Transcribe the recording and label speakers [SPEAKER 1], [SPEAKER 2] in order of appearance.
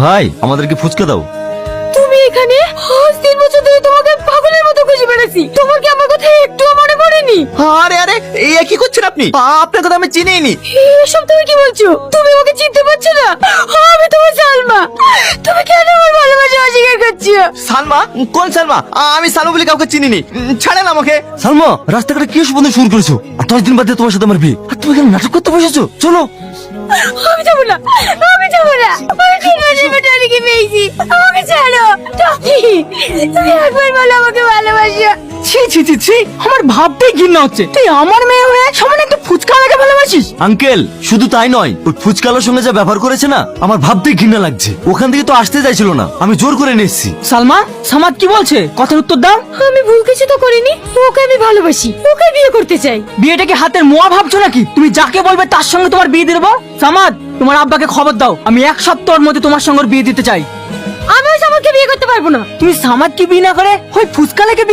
[SPEAKER 1] ভাই আমাদেরকে ফুচকা দাও।
[SPEAKER 2] তুমি এখানে আজ 3 বছর ধরে তোমাকে পাগলের মতো খুঁজে বেড়াচ্ছি, তোমার কি আমার কথা একটুও মনে পড়েনি?
[SPEAKER 3] আরে আরে এই কি করছেন আপনি? আপনার কথা আমি চিনিই নি।
[SPEAKER 2] এসব তুমি কি বলছো? তুমি আমাকে চিনতে পারছো না? আমি তোমার সালমা। তুমি কেন আমার ভালোবাসা অস্বীকার করছো?
[SPEAKER 3] সালমা? কোন সালমা? আমি সালমা বলে কাউকে চিনিনি। ছাড়েন আমাকে।
[SPEAKER 1] সালমা, রাস্তাঘাটে কি এসব বন্ধ শুরু করেছো? আর 10 দিন বাদে তোমার সাথে আমার বিয়ে, আর তুমি কেন নাটক করতে বসেছো? চলো।
[SPEAKER 2] আমি যাবো না, আমি যাবো না। আমি 3 বছর পর টনিকে পেয়েছি, আমাকে ছাড়ো। টনি, তুমি একবার বলো আমাকে ভালোবাসো।
[SPEAKER 4] ছি ছি ছি ছি, আমার ভাবতেই ঘৃণা হচ্ছে। তুই আমার মেয়ে হয়ে সামনে একটা ফুচকা লাগে ভালোবাসিস?
[SPEAKER 1] আঙ্কেল, শুধু তাই নয়, ওই ফুচকালার সঙ্গে যা ব্যবহার করেছে না, আমার ভাবতেই ঘৃণা লাগছে। ওখান থেকে তো আসতে চাইছিল না, আমি জোর করে নিয়ে এসেছি।
[SPEAKER 4] সালমা, সামাদ কি বলছে? কথার উত্তর দাও।
[SPEAKER 2] আমি ভুল কিছু তো করিনি, ওকে আমি ভালোবাসি, ওকে বিয়ে করতে চাই।
[SPEAKER 4] বিয়েটাকে হাতের মোয়া ভাবছো নাকি? তুমি যাকে বলবে তার সঙ্গে তোমার বিয়ে দিয়ে দেবো। সামাদ, তোমার আব্বাকে খবর দাও, আমি 1 সপ্তাহের মধ্যে তোমার সঙ্গে বিয়ে দিতে চাই।
[SPEAKER 2] আমি ওই সামাদকে বিয়ে করতে পারবো না।
[SPEAKER 4] তুমি সামাদকে বিয়ে না করে ওই ফুচকালাকে বিয়ে